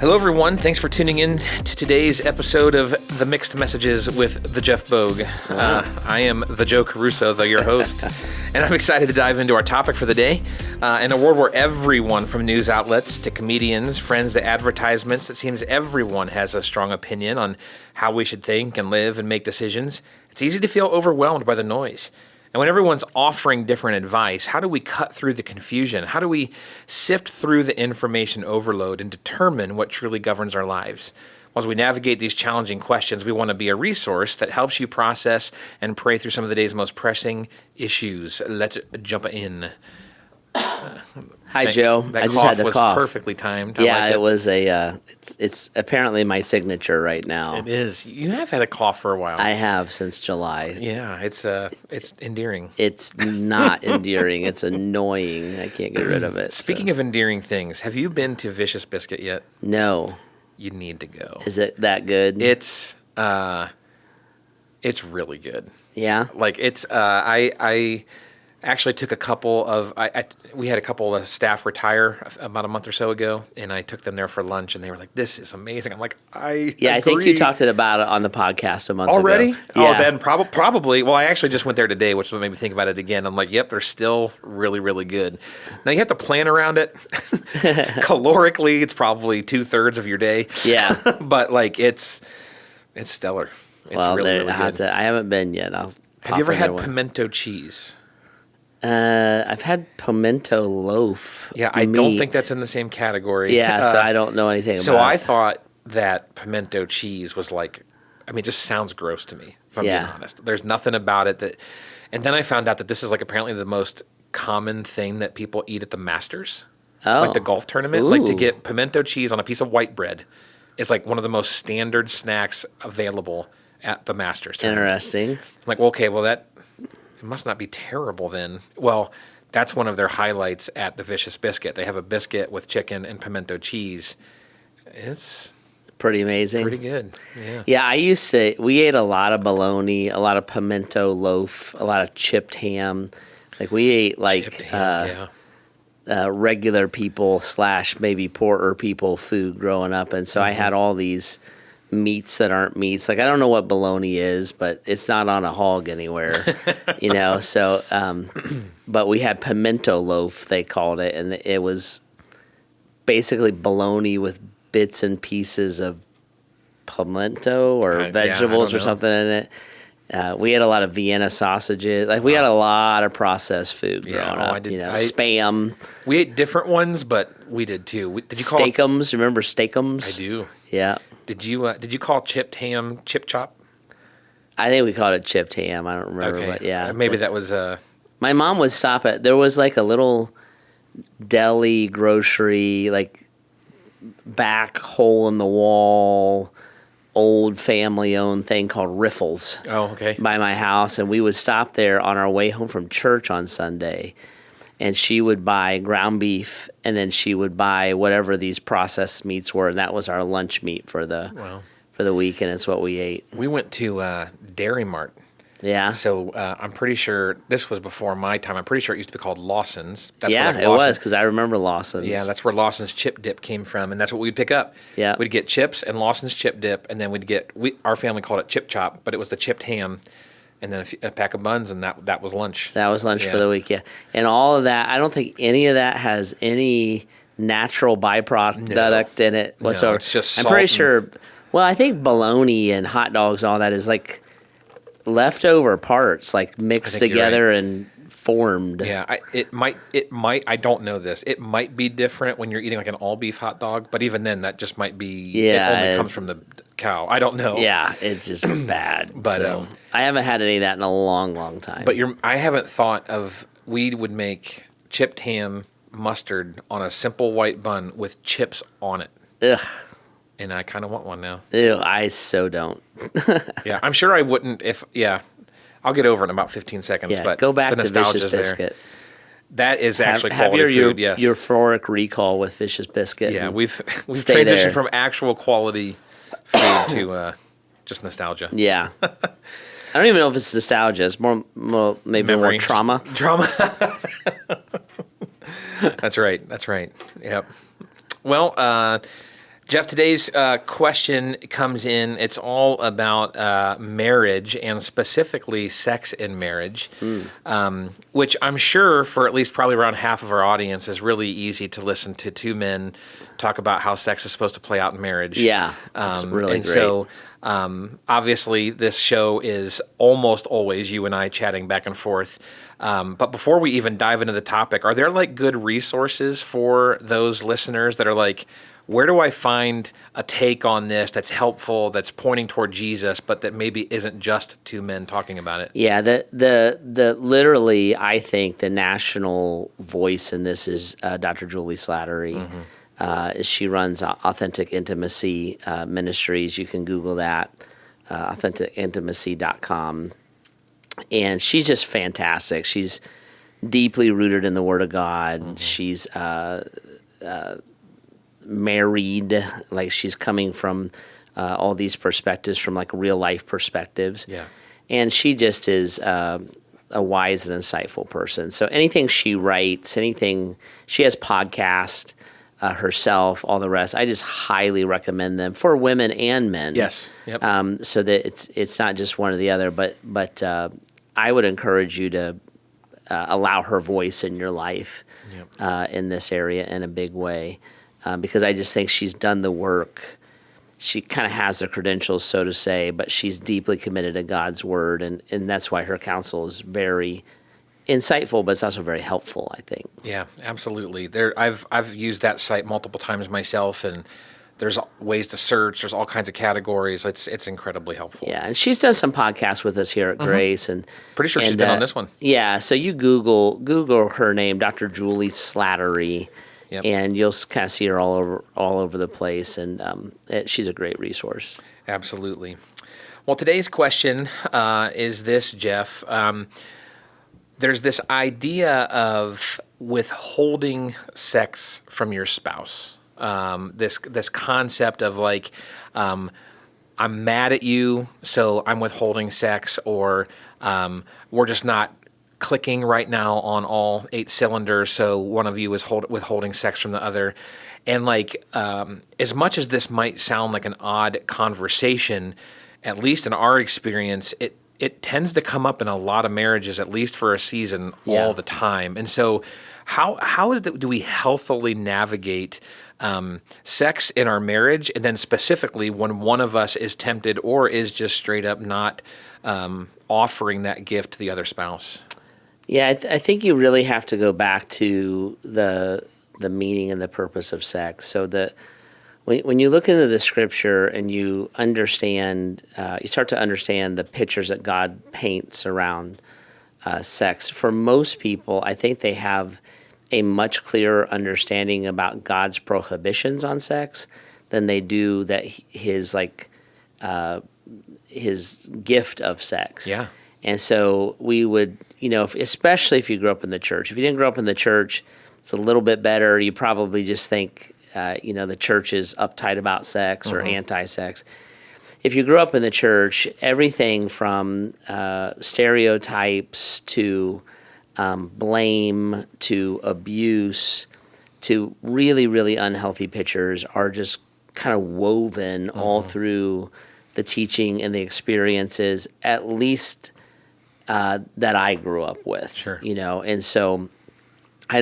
Hello, everyone. Thanks for tuning in to today's episode of The Mixed Messages with the Jeff Bogue. I am the Joe Caruso, your host, and I'm excited to dive into our topic for the day. In a world where everyone from news outlets to comedians, friends to advertisements, it seems everyone has a strong opinion on how we should think and live and make decisions. It's easy to feel overwhelmed by the noise. And when everyone's offering different advice, how do we cut through the confusion? How do we sift through the information overload and determine what truly governs our lives? As we navigate these challenging questions, we want to be a resource that helps you process and pray through some of the day's most pressing issues. Let's jump in. Hi, Joe. That I just cough had the was cough. Perfectly timed. Yeah, like it was a. It's apparently my signature right now. It is. You have had a cough for a while. I have since July. Yeah, it's endearing. It's not endearing. It's annoying. I can't get rid of it. Speaking of endearing things, have you been to Vicious Biscuit yet? No. You need to go. Is it that good? It's really good. Yeah. Like I actually took a couple of we had a couple of staff retire about a month or so ago, and I took them there for lunch, and they were like, "This is amazing." I'm like, I think you talked about it on the podcast a month already. ago. Oh, Yeah. then probably. Well, I actually just went there today, which made me think about it again. I'm like, "Yep, they're still really, really good." Now you have to plan around it. Calorically, it's probably 2/3 of your day. Yeah. But like it's stellar. It's really good. I haven't been yet. Have you ever had pimento cheese? I've had pimento loaf. Yeah, I don't think that's in the same category. Yeah, so I don't know anything about it. So I thought that pimento cheese was like, it just sounds gross to me, if I'm being honest. There's nothing about it that, and then I found out that this is like apparently the most common thing that people eat at the Masters. Oh. Like the golf tournament. Ooh. Like to get pimento cheese on a piece of white bread is like one of the most standard snacks available at the Masters tournament. Interesting. I'm like, well, okay, well it must not be terrible then. Well, that's one of their highlights at the Vicious Biscuit. They have a biscuit with chicken and pimento cheese. It's pretty amazing. Pretty good. Yeah. Yeah, we ate a lot of bologna, a lot of pimento loaf, a lot of chipped ham. Like we ate regular people / maybe poorer people food growing up. And so I had all these meats that aren't meats. Like I don't know what bologna is, but it's not on a hog anywhere, so but we had pimento loaf, they called it, and it was basically bologna with bits and pieces of pimento or vegetables or something in it. We had a lot of Vienna sausages. Like we had a lot of processed food growing up. Spam. We ate different ones, but we did too. Did you call Steakums? Remember Steakums? I do. Yeah. Did you call chipped ham chip chop? I think we called it chipped ham. I don't remember, but yeah. Maybe that was My mom would stop at. There was like a little deli grocery, like back hole in the wall, old family owned thing called Riffles. Oh, okay. By my house, and we would stop there on our way home from church on Sunday. And she would buy ground beef, and then she would buy whatever these processed meats were, and that was our lunch meat for the week, and it's what we ate. We went to Dairy Mart. Yeah. So I'm pretty sure this was before my time. I'm pretty sure it used to be called Lawson's. It was, because I remember Lawson's. Yeah, that's where Lawson's chip dip came from, and that's what we'd pick up. Yeah. We'd get chips and Lawson's chip dip, and then our family called it chip chop, but it was the chipped ham. And then a pack of buns, and that was lunch. That was lunch for the week, yeah. And all of that, I don't think any of that has any natural byproduct in it whatsoever. No, it's just salt. I'm pretty sure, I think bologna and hot dogs and all that is like leftover parts, like mixed together and formed. Yeah, it might, I don't know this. It might be different when you're eating like an all-beef hot dog, but even then, that just might be, it only comes from the cow. I don't know. Yeah, it's just bad. But I haven't had any of that in a long, long time. But I haven't thought of, we would make chipped ham mustard on a simple white bun with chips on it. Ugh. And I kind of want one now. Ew, I so don't. Yeah, I'm sure I wouldn't I'll get over it in about 15 seconds. Yeah, but go back the to Vicious there. Biscuit. That is actually quality food, yes. Your euphoric recall with Vicious Biscuit. Yeah, we've transitioned from actual quality food to just nostalgia. Yeah. I don't even know if it's nostalgia. It's more maybe more trauma. Trauma. That's right. Yep. Well, Jeff, today's question comes in. It's all about marriage and specifically sex in marriage, which I'm sure for at least probably around half of our audience is really easy to listen to two men talk about how sex is supposed to play out in marriage. Yeah, it's really great. So obviously this show is almost always you and I chatting back and forth. But before we even dive into the topic, are there like good resources for those listeners that are like, where do I find a take on this that's helpful, that's pointing toward Jesus, but that maybe isn't just two men talking about it? Yeah, the literally, I think the national voice in this is Dr. Julie Slattery. She runs Authentic Intimacy Ministries. You can Google that, AuthenticIntimacy.com. And she's just fantastic. She's deeply rooted in the Word of God. She's married, like she's coming from all these perspectives, from like real life perspectives. Yeah. And she just is a wise and insightful person. So anything she writes, anything, she has podcasts herself, all the rest, I just highly recommend them for women and men. Yes. Yep. So that it's not just one or the other, but I would encourage you to allow her voice in your life in this area in a big way. Because I just think she's done the work. She kind of has the credentials, so to say, but she's deeply committed to God's word, and that's why her counsel is very insightful, but it's also very helpful, I think. Yeah, absolutely. I've used that site multiple times myself, and there's ways to search. There's all kinds of categories. It's incredibly helpful. Yeah, and she's done some podcasts with us here at Grace, and pretty sure she's been on this one. Yeah, so you Google her name, Dr. Julie Slattery. Yep. And you'll kind of see her all over the place, and she's a great resource. Absolutely. Well, today's question is this, Jeff. There's this idea of withholding sex from your spouse. This concept of like, I'm mad at you, so I'm withholding sex, or we're just not clicking right now on all 8 cylinders, so one of you is withholding sex from the other. And like, as much as this might sound like an odd conversation, at least in our experience, it tends to come up in a lot of marriages, at least for a season, all the time. And so how do we healthily navigate sex in our marriage, and then specifically when one of us is tempted or is just straight up not offering that gift to the other spouse? Yeah, I think you really have to go back to the meaning and the purpose of sex. So when you look into the scripture and you understand, you start to understand the pictures that God paints around sex. For most people, I think they have a much clearer understanding about God's prohibitions on sex than they do that his gift of sex. Yeah. And so we would, especially if you grew up in the church. If you didn't grow up in the church, it's a little bit better. You probably just think, the church is uptight about sex or anti-sex. If you grew up in the church, everything from stereotypes to blame to abuse to really, really unhealthy pictures are just kind of woven all through the teaching and the experiences, at least that I grew up with. Sure. And so I'm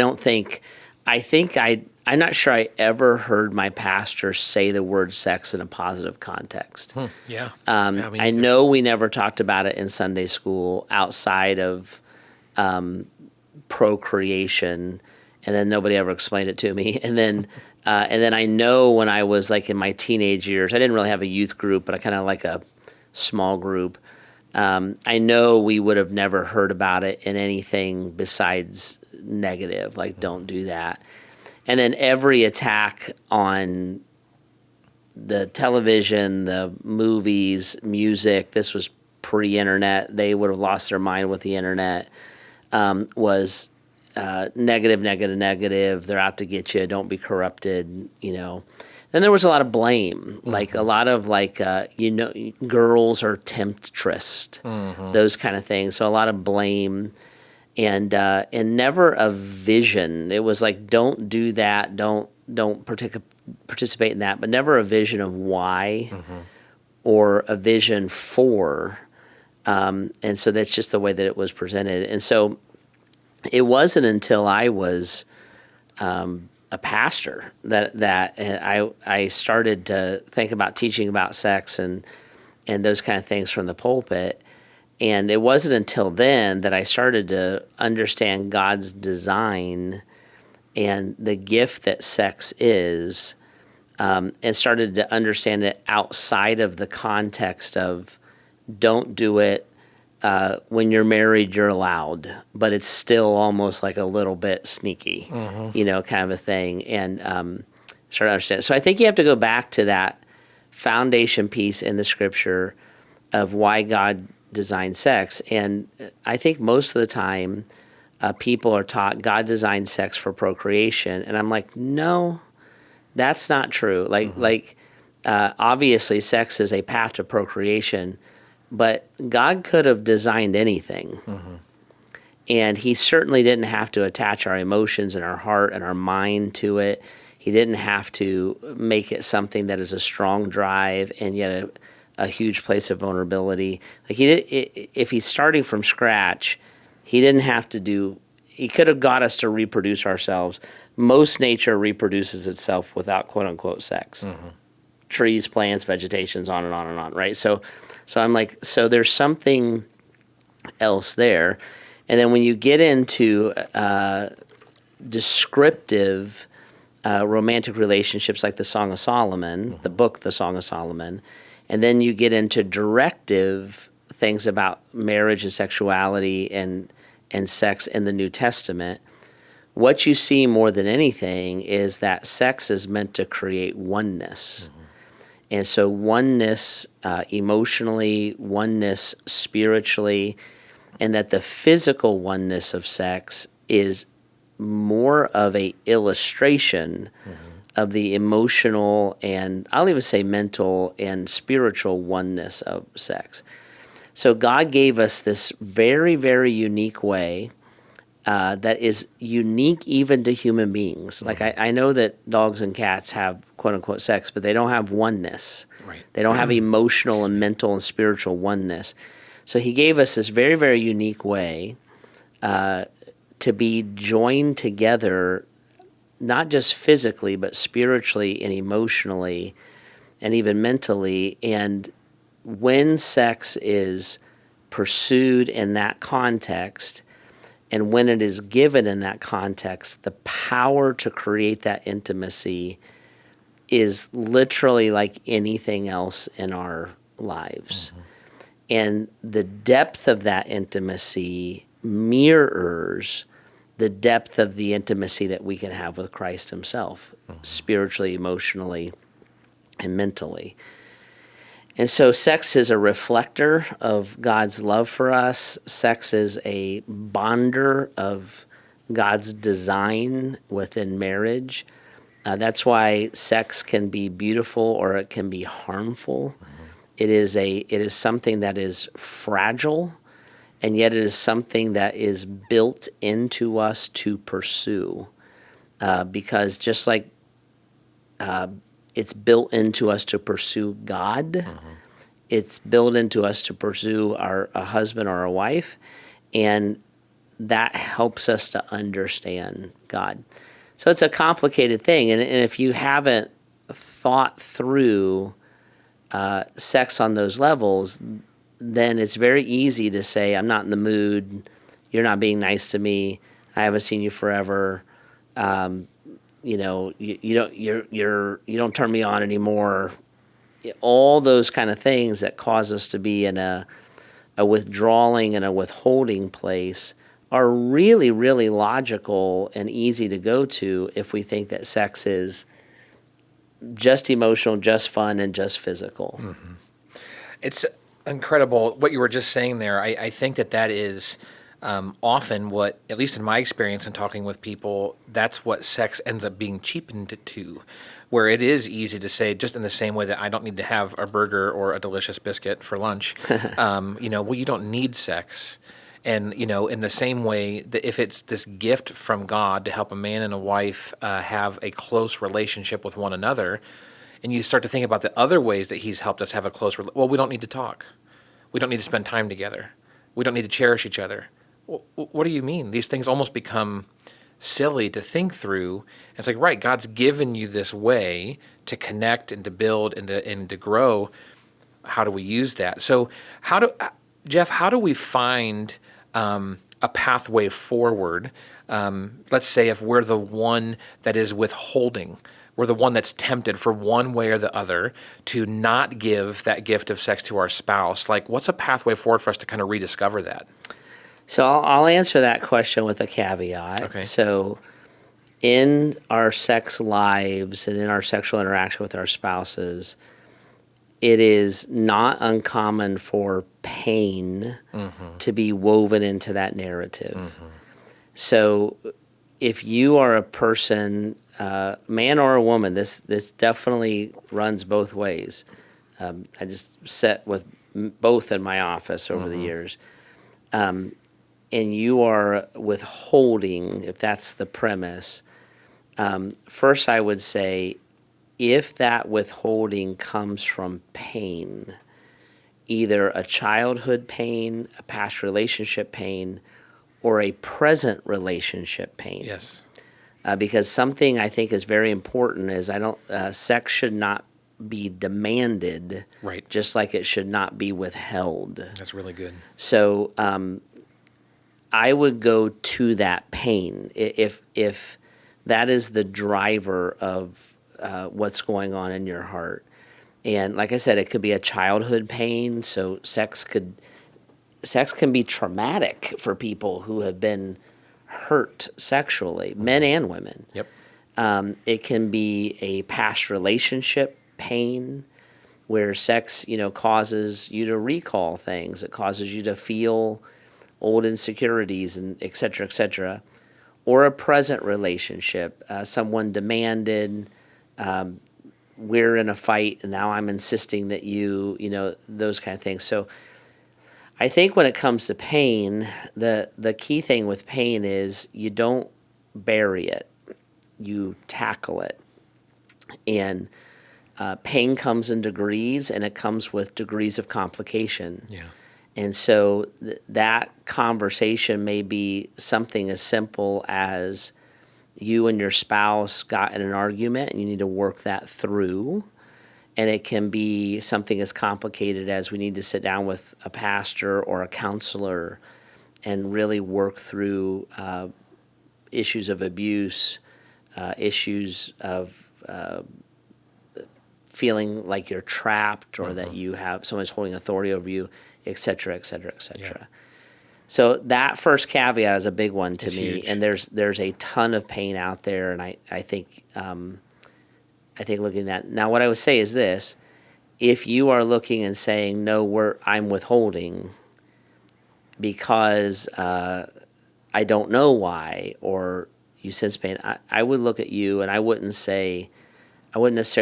not sure I ever heard my pastor say the word sex in a positive context. Yeah. I know we never talked about it in Sunday school outside of procreation, and then nobody ever explained it to me. And then I know when I was like in my teenage years, I didn't really have a youth group, but I kind of like a small group. I know we would have never heard about it in anything besides negative, like don't do that. And then every attack on the television, the movies, music, this was pre-internet, they would have lost their mind with the internet, was negative, they're out to get you, don't be corrupted, Then there was a lot of blame, like a lot of girls are temptress, those kind of things. So a lot of blame. And never a vision. It was like, don't do that. Don't participate in that, but never a vision of why or a vision for. And so that's just the way that it was presented. And so it wasn't until I was a pastor that I started to think about teaching about sex and those kind of things from the pulpit. And it wasn't until then that I started to understand God's design and the gift that sex is, and started to understand it outside of the context of don't do it. When you're married, you're allowed, but it's still almost like a little bit sneaky, kind of a thing. And start to understand. So I think you have to go back to that foundation piece in the scripture of why God designed sex. And I think most of the time people are taught God designed sex for procreation. And I'm like, no, that's not true. Obviously sex is a path to procreation, but God could have designed anything. And he certainly didn't have to attach our emotions and our heart and our mind to it. He didn't have to make it something that is a strong drive and yet a huge place of vulnerability. If he's starting from scratch, he didn't have to do, he could have got us to reproduce ourselves. Most nature reproduces itself without quote unquote sex. Trees, plants, vegetations, on and on and on, right? So I'm like, so there's something else there. And then when you get into descriptive romantic relationships like the Song of Solomon, the book The Song of Solomon, and then you get into directive things about marriage and sexuality and sex in the New Testament, what you see more than anything is that sex is meant to create oneness. And so oneness emotionally, oneness spiritually, and that the physical oneness of sex is more of a illustration of the emotional and I'll even say mental and spiritual oneness of sex. So God gave us this very, very unique way that is unique even to human beings. Like I know that dogs and cats have quote unquote sex, but they don't have oneness. Right. They don't have emotional and mental and spiritual oneness. So he gave us this very, very unique way to be joined together, not just physically, but spiritually and emotionally and even mentally. And when sex is pursued in that context, and when it is given in that context, the power to create that intimacy is literally like anything else in our lives. And the depth of that intimacy mirrors the depth of the intimacy that we can have with Christ himself, spiritually, emotionally, and mentally. And so sex is a reflector of God's love for us. Sex is a bonder of God's design within marriage. That's why sex can be beautiful or it can be harmful. It is something that is fragile, and yet it is something that is built into us to pursue. Because just like it's built into us to pursue God, it's built into us to pursue a husband or a wife, and that helps us to understand God. So it's a complicated thing, and if you haven't thought through sex on those levels, then it's very easy to say, I'm not in the mood, you're not being nice to me, I haven't seen you forever, you don't turn me on anymore. All those kind of things that cause us to be in a withdrawing and a withholding place are really, really logical and easy to go to if we think that sex is just emotional, just fun, and just physical. It's incredible what you were just saying there. I think that is often what, at least in my experience in talking with people, that's what sex ends up being cheapened to, where it is easy to say, just in the same way that I don't need to have a burger or a delicious biscuit for lunch, well, you don't need sex. And, in the same way that if it's this gift from God to help a man and a wife have a close relationship with one another, and you start to think about the other ways that he's helped us have a close well, we don't need to talk. We don't need to spend time together. We don't need to cherish each other. What do you mean? These things almost become silly to think through. And it's like, right, God's given you this way to connect and to build and to grow. How do we use that? So Jeff, how do we find a pathway forward? Let's say if we're the one that is withholding, we're the one that's tempted for one way or the other to not give that gift of sex to our spouse. Like, what's a pathway forward for us to kind of rediscover that? So I'll answer that question with a caveat. Okay. So in our sex lives and in our sexual interaction with our spouses, it is not uncommon for pain to be woven into that narrative. So if you are a person, man or a woman, this definitely runs both ways. I just sat with both in my office over the years. And you are withholding, if that's the premise, first I would say, if that withholding comes from pain, either a childhood pain, a past relationship pain, or a present relationship pain. Yes. Because something I think is very important is sex should not be demanded, Right. just like it should not be withheld. That's really good. So I would go to that pain if that is the driver of what's going on in your heart. And like I said, it could be a childhood pain. So sex can be traumatic for people who have been hurt sexually, men and women. Yep. It can be a past relationship pain where sex, causes you to recall things. It causes you to feel old insecurities and et cetera, or a present relationship. Someone demanded, we're in a fight and now I'm insisting that those kind of things. So I think when it comes to pain, the key thing with pain is you don't bury it, you tackle it. And pain comes in degrees, and it comes with degrees of complication. Yeah. And so that conversation may be something as simple as you and your spouse got in an argument and you need to work that through. And it can be something as complicated as we need to sit down with a pastor or a counselor and really work through issues of abuse, issues of feeling like you're trapped or that you have someone's holding authority over you, et cetera, et cetera, et cetera. Yeah. So that first caveat is a big one to me, huge. And there's a ton of pain out there, and I think looking at that. Now, what I would say is this: if you are looking and saying, "No, I'm withholding because I don't know why," or you sense pain, I would look at you, and I wouldn't necessarily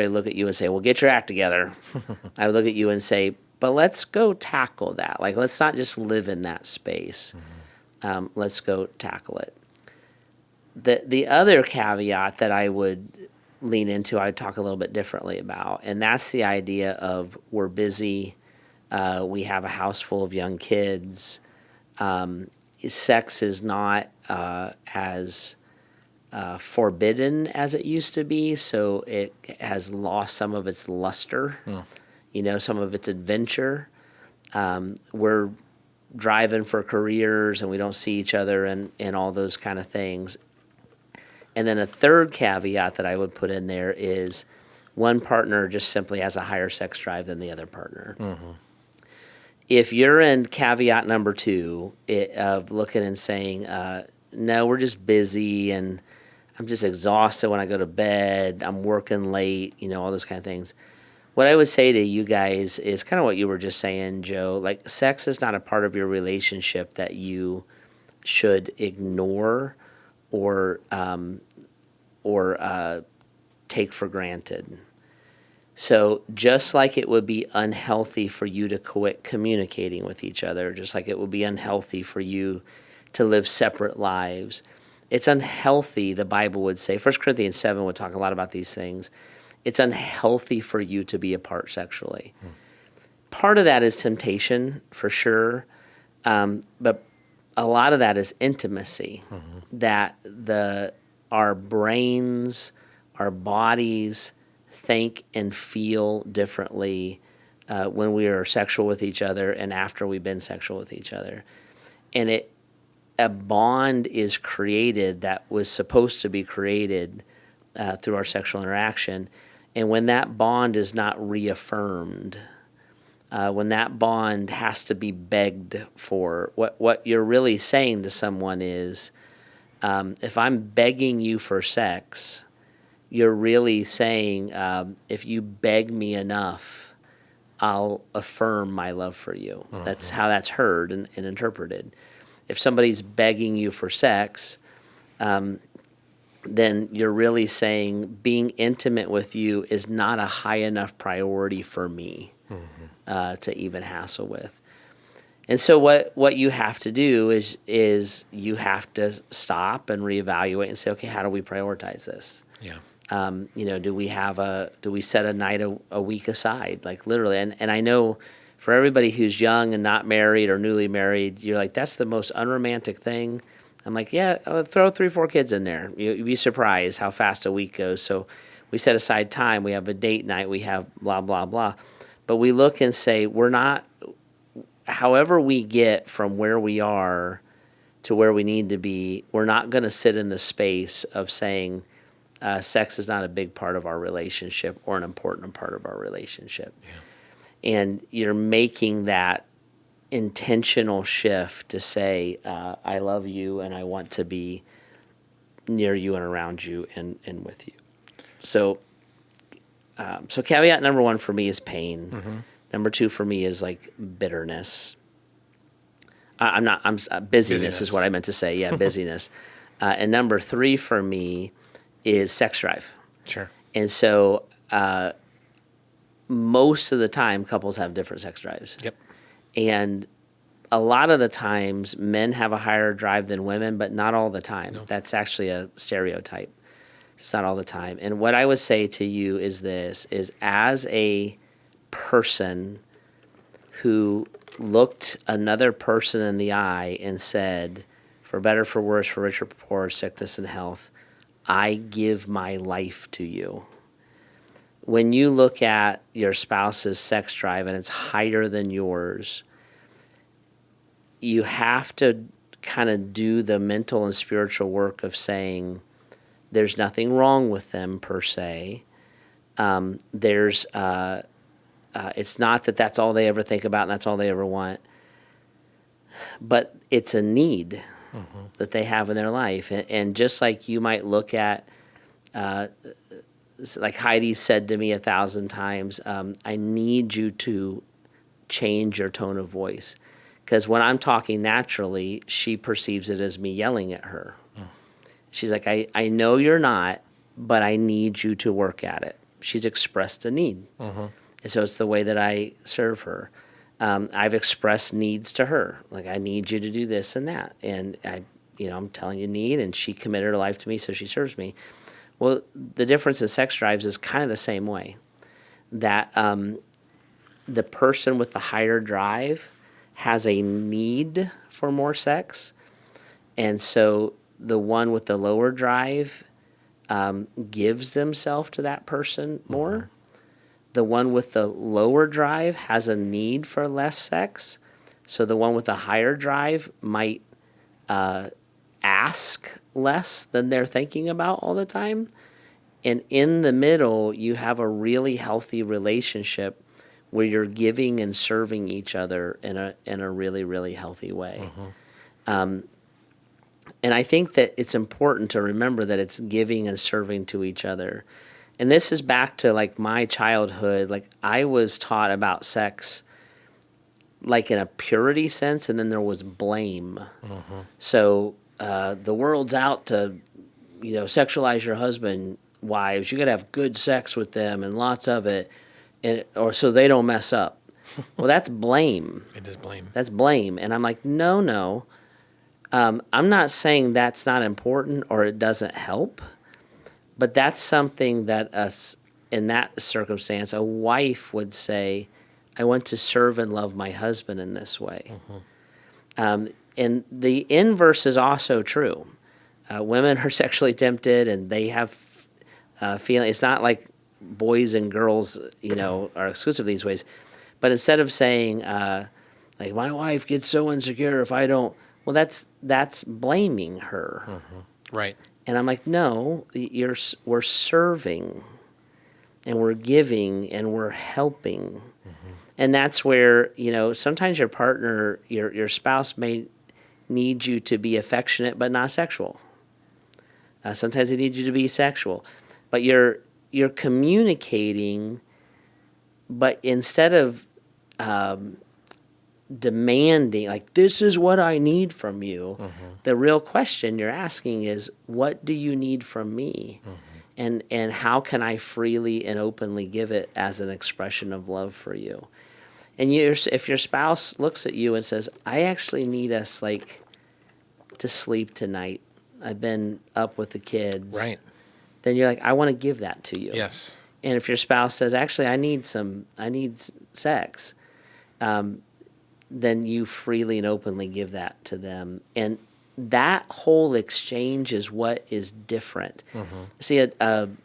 look at you and say, "Well, get your act together." I would look at you and say, "But let's go tackle that. Like, let's not just live in that space. Let's go tackle it." The other caveat that I would lean into, I'd talk a little bit differently about, and that's the idea of we're busy, we have a house full of young kids, sex is not as forbidden as it used to be, so it has lost some of its luster, some of its adventure. We're driving for careers and we don't see each other and all those kind of things. And then a third caveat that I would put in there is one partner just simply has a higher sex drive than the other partner. If you're in caveat number 2 of looking and saying, no, we're just busy and I'm just exhausted when I go to bed, I'm working late, all those kind of things. What I would say to you guys is kind of what you were just saying, Joe. Like, sex is not a part of your relationship that you should ignore or take for granted. So just like it would be unhealthy for you to quit communicating with each other, just like it would be unhealthy for you to live separate lives, it's unhealthy, the Bible would say. 1 Corinthians 7 would talk a lot about these things. It's unhealthy for you to be apart sexually. Part of that is temptation, for sure, but a lot of that is intimacy, that our brains, our bodies think and feel differently when we are sexual with each other and after we've been sexual with each other. And a bond is created that was supposed to be created through our sexual interaction. And when that bond is not reaffirmed, when that bond has to be begged for, what you're really saying to someone is, if I'm begging you for sex, you're really saying, if you beg me enough, I'll affirm my love for you. That's how that's heard and interpreted. If somebody's begging you for sex, then you're really saying being intimate with you is not a high enough priority for me to even hassle with. And so what you have to do is you have to stop and reevaluate and say, okay, how do we prioritize this? Yeah. Do we set a night a week aside, like literally? And I know for everybody who's young and not married or newly married, you're like, that's the most unromantic thing. I'm like, yeah, throw 3-4 kids in there. You'd be surprised how fast a week goes. So we set aside time. We have a date night. We have blah, blah, blah. But we look and say, we're not, however we get from where we are to where we need to be, we're not going to sit in the space of saying sex is not a big part of our relationship or an important part of our relationship. Yeah. And you're making that intentional shift to say, I love you and I want to be near you and around you and with you. So caveat number 1 for me is pain. Number 2 for me is like bitterness. Busyness is what I meant to say. Yeah, busyness. And number 3 for me is sex drive. Sure. And so most of the time, couples have different sex drives. Yep. And a lot of the times, men have a higher drive than women, but not all the time. No. That's actually a stereotype. It's not all the time. And what I would say to you is this, is as a person who looked another person in the eye and said, for better, for worse, for richer, for poorer, sickness and health, I give my life to you. When you look at your spouse's sex drive and it's higher than yours, you have to kind of do the mental and spiritual work of saying there's nothing wrong with them per se. It's not that that's all they ever think about and that's all they ever want, but it's a need that they have in their life. And just like you might look at, like Heidi said to me 1,000 times, I need you to change your tone of voice. Because when I'm talking naturally, she perceives it as me yelling at her. She's like, I know you're not, but I need you to work at it. She's expressed a need. And so it's the way that I serve her. I've expressed needs to her. Like, I need you to do this and that. And I'm telling you need, and she committed her life to me, so she serves me. Well, the difference in sex drives is kind of the same way. That the person with the higher drive has a need for more sex, and so the one with the lower drive gives themselves to that person more. The one with the lower drive has a need for less sex, so the one with the higher drive might ask less than they're thinking about all the time. And in the middle, you have a really healthy relationship where you're giving and serving each other in a really, really healthy way. And I think that it's important to remember that it's giving and serving to each other. And this is back to like my childhood. Like, I was taught about sex like in a purity sense, and then there was blame. So the world's out to, sexualize your husband, wives. You got to have good sex with them and lots of it. or so they don't mess up. Well, that's blame. It is blame. That's blame. And I'm like, no. I'm not saying that's not important or it doesn't help, but that's something that in that circumstance, a wife would say, I want to serve and love my husband in this way. And the inverse is also true. Women are sexually tempted and they have feeling. It's not like boys and girls, are exclusive these ways. But instead of saying, like, my wife gets so insecure if I don't, well, that's blaming her. Right. And I'm like, no, we're serving and we're giving and we're helping. And that's where, sometimes your partner, your spouse may need you to be affectionate but not sexual. Sometimes they need you to be sexual. But you're communicating, but instead of demanding, like, this is what I need from you, the real question you're asking is, what do you need from me? And how can I freely and openly give it as an expression of love for you? And if your spouse looks at you and says, I actually need us, like, to sleep tonight. I've been up with the kids. Right. Then you're like, I want to give that to you. Yes. And if your spouse says, actually, I need sex, then you freely and openly give that to them. And that whole exchange is what is different. See, an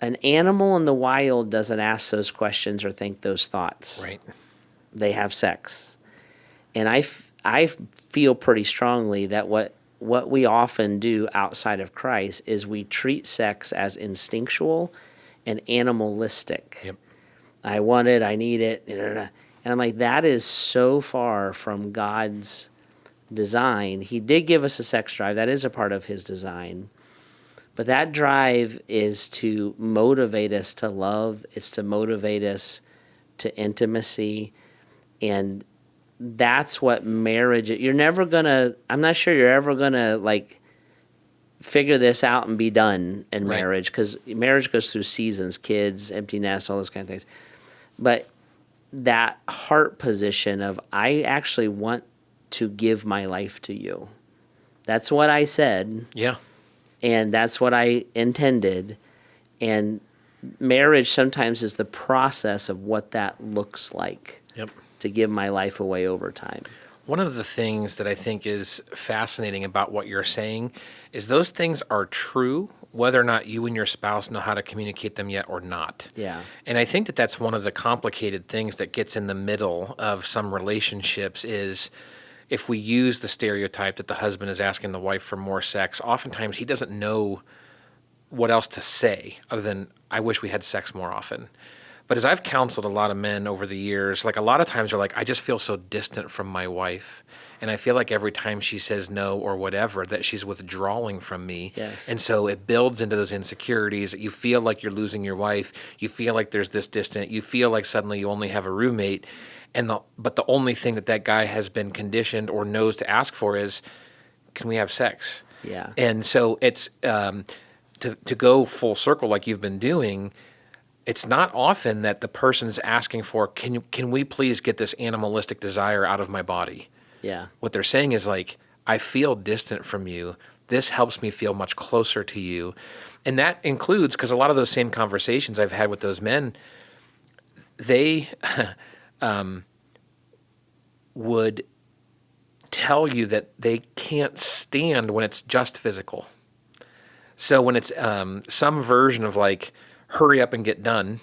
animal in the wild doesn't ask those questions or think those thoughts. Right. They have sex. And I feel pretty strongly that what we often do outside of Christ is we treat sex as instinctual and animalistic. Yep. I want it, I need it, and I'm like, that is so far from God's design. He did give us a sex drive. That is a part of his design. But that drive is to motivate us to love. It's to motivate us to intimacy. And that's what marriage, I'm not sure you're ever going to, like, figure this out and be done in marriage, because marriage goes through seasons, kids, empty nest, all those kind of things. But that heart position of, I actually want to give my life to you. That's what I said. Yeah. And that's what I intended. And marriage sometimes is the process of what that looks like. Yep. To give my life away over time. One of the things that I think is fascinating about what you're saying is those things are true, whether or not you and your spouse know how to communicate them yet or not. Yeah. And I think that that's one of the complicated things that gets in the middle of some relationships is if we use the stereotype that the husband is asking the wife for more sex, oftentimes he doesn't know what else to say other than, I wish we had sex more often. But as I've counseled a lot of men over the years, like, a lot of times they're like, I just feel so distant from my wife. And I feel like every time she says no or whatever, that she's withdrawing from me. Yes. And so it builds into those insecurities. You feel like you're losing your wife. You feel like there's this distant. You feel like suddenly you only have a roommate. But the only thing that guy has been conditioned or knows to ask for is, can we have sex? Yeah. And so it's to go full circle like you've been doing. It's not often that the person's asking for, can we please get this animalistic desire out of my body? Yeah. What they're saying is, like, I feel distant from you. This helps me feel much closer to you. And that includes, because a lot of those same conversations I've had with those men, they would tell you that they can't stand when it's just physical. So when it's some version of, like, hurry up and get done,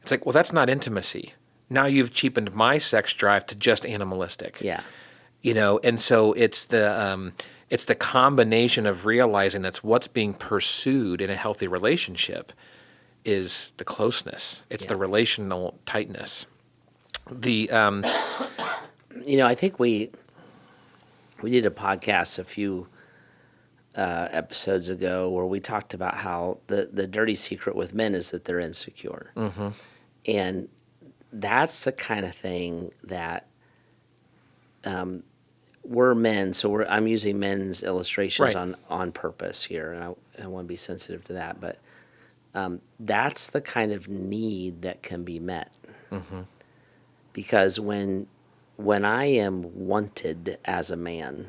it's like, well, that's not intimacy. Now you've cheapened my sex drive to just animalistic. Yeah. And so it's the combination of realizing that's what's being pursued in a healthy relationship is the closeness. It's the relational tightness. I think we did a podcast a few episodes ago where we talked about how the dirty secret with men is that they're insecure. And that's the kind of thing that we're men, so I'm using men's illustrations on purpose here, and I want to be sensitive to that. But that's the kind of need that can be met. Because when I am wanted as a man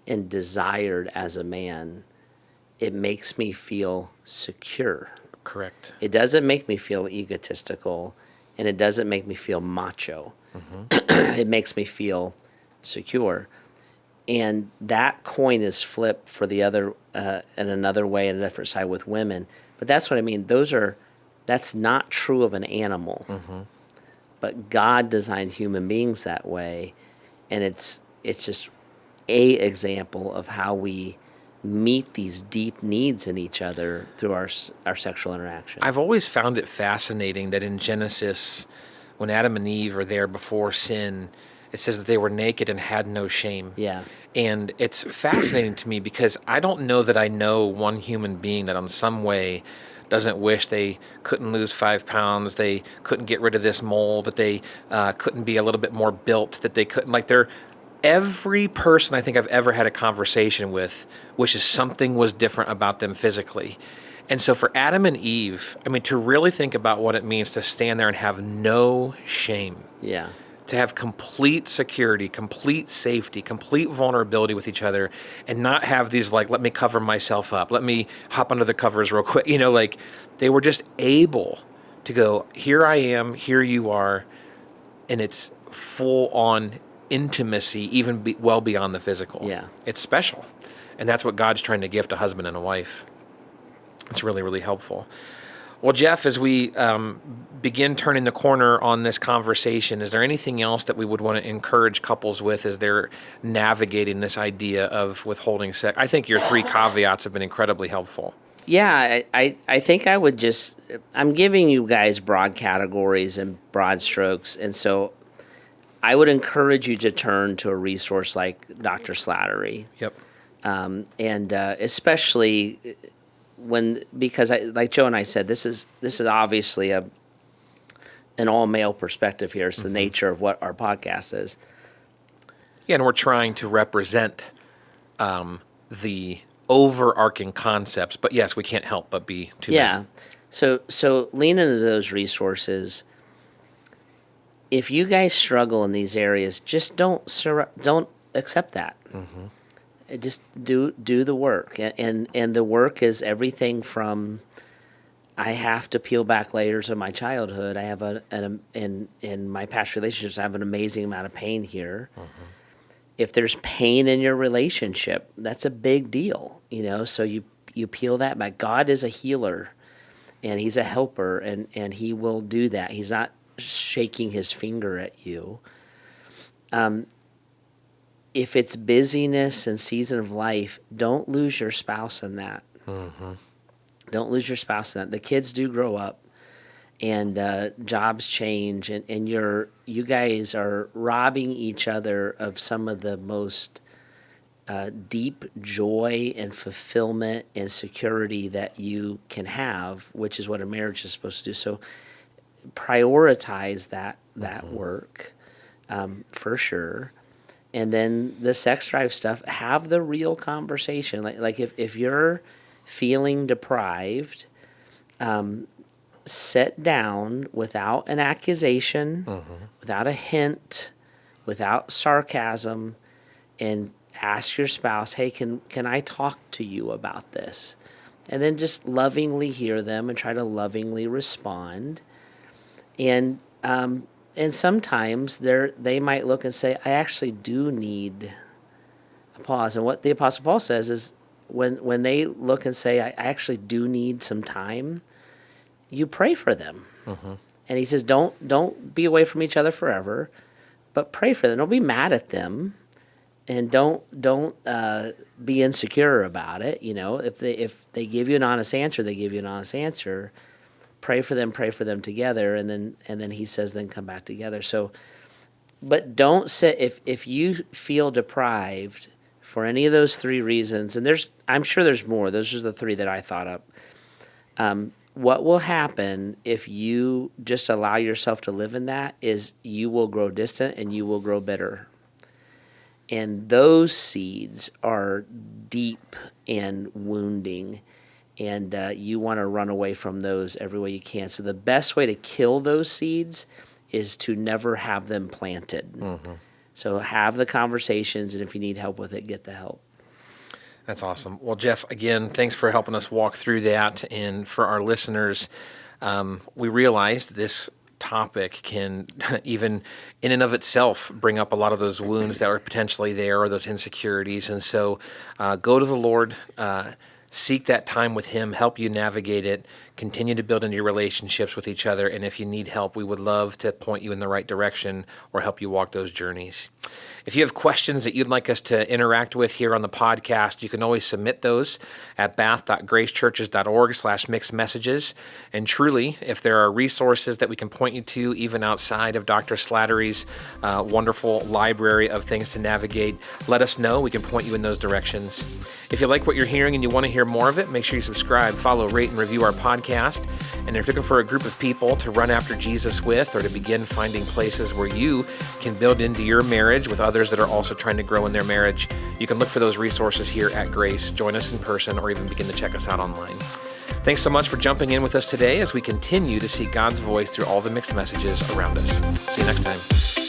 and desired as a man, it makes me feel secure. Correct. It doesn't make me feel egotistical, and it doesn't make me feel macho. It makes me feel secure. And that coin is flipped for the other, in another way, in a different side with women. But that's what I mean. That's not true of an animal. But God designed human beings that way, and it's just a example of how we meet these deep needs in each other through our sexual interaction. I've always found it fascinating that in Genesis, when Adam and Eve are there before sin, it says that they were naked and had no shame. Yeah. And it's fascinating to me because I don't know that I know one human being that in some way doesn't wish they couldn't lose 5 pounds, they couldn't get rid of this mole, that they couldn't be a little bit more built, that they couldn't, like every person I think I've ever had a conversation with wishes something was different about them physically. And so for Adam and Eve, I mean, to really think about what it means to stand there and have no shame. Yeah. To have complete security, complete safety, complete vulnerability with each other, and not have these like, let me cover myself up, let me hop under the covers real quick. Like they were just able to go, here I am, here you are, and it's full on intimacy, even well beyond the physical. Yeah. It's special. And that's what God's trying to gift a husband and a wife. It's really, really helpful. Well, Jeff, as we begin turning the corner on this conversation, is there anything else that we would want to encourage couples with as they're navigating this idea of withholding sex? I think your 3 caveats have been incredibly helpful. Yeah, I think I would I'm giving you guys broad categories and broad strokes, and so I would encourage you to turn to a resource like Dr. Slattery. Yep. And especially because like Joe and I said, this is obviously an all male perspective here. It's the nature of what our podcast is. Yeah, and we're trying to represent the overarching concepts, but yes, we can't help but be too. Yeah. So lean into those resources. If you guys struggle in these areas, just don't accept that. Just do the work, and the work is everything from I have to peel back layers of my childhood. I have in my past relationships, I have an amazing amount of pain here. If there's pain in your relationship, that's a big deal, So you peel that back. God is a healer, and He's a helper, and He will do that. He's not shaking His finger at you. If it's busyness and season of life, don't lose your spouse in that. Don't lose your spouse in that. The kids do grow up, and jobs change, and you guys are robbing each other of some of the most deep joy and fulfillment and security that you can have, which is what a marriage is supposed to do. So prioritize that work for sure. And then the sex drive stuff, have the real conversation. Like if you're feeling deprived, sit down without an accusation, without a hint, without sarcasm, and ask your spouse, hey, can I talk to you about this? And then just lovingly hear them and try to lovingly respond. And sometimes they might look and say, I actually do need a pause. And what the Apostle Paul says is when they look and say, I actually do need some time, you pray for them. And he says, don't be away from each other forever, but pray for them. Don't be mad at them, and don't be insecure about it. If they give you an honest answer, they give you an honest answer. Pray for them together, and then he says, then come back together. So, but don't sit if you feel deprived for any of those 3 reasons, and I'm sure there's more. Those are the 3 that I thought up. What will happen if you just allow yourself to live in that is you will grow distant and you will grow bitter. And those seeds are deep and wounding. and you want to run away from those every way you can. So the best way to kill those seeds is to never have them planted. Mm-hmm. So have the conversations, and if you need help with it, get the help. That's awesome. Well, Jeff, again, thanks for helping us walk through that. And for our listeners, we realized this topic can even in and of itself bring up a lot of those wounds that are potentially there or those insecurities. And so go to the Lord, seek that time with Him, help you navigate it, continue to build into your relationships with each other. And if you need help, we would love to point you in the right direction or help you walk those journeys. If you have questions that you'd like us to interact with here on the podcast, you can always submit those at bath.gracechurches.org/mixedmessages. And truly, if there are resources that we can point you to, even outside of Dr. Slattery's wonderful library of things to navigate, let us know. We can point you in those directions. If you like what you're hearing and you want to hear more of it, make sure you subscribe, follow, rate, and review our podcast. And if you're looking for a group of people to run after Jesus with, or to begin finding places where you can build into your marriage with others that are also trying to grow in their marriage, you can look for those resources here at Grace. Join us in person or even begin to check us out online. Thanks so much for jumping in with us today as we continue to see God's voice through all the mixed messages around us. See you next time.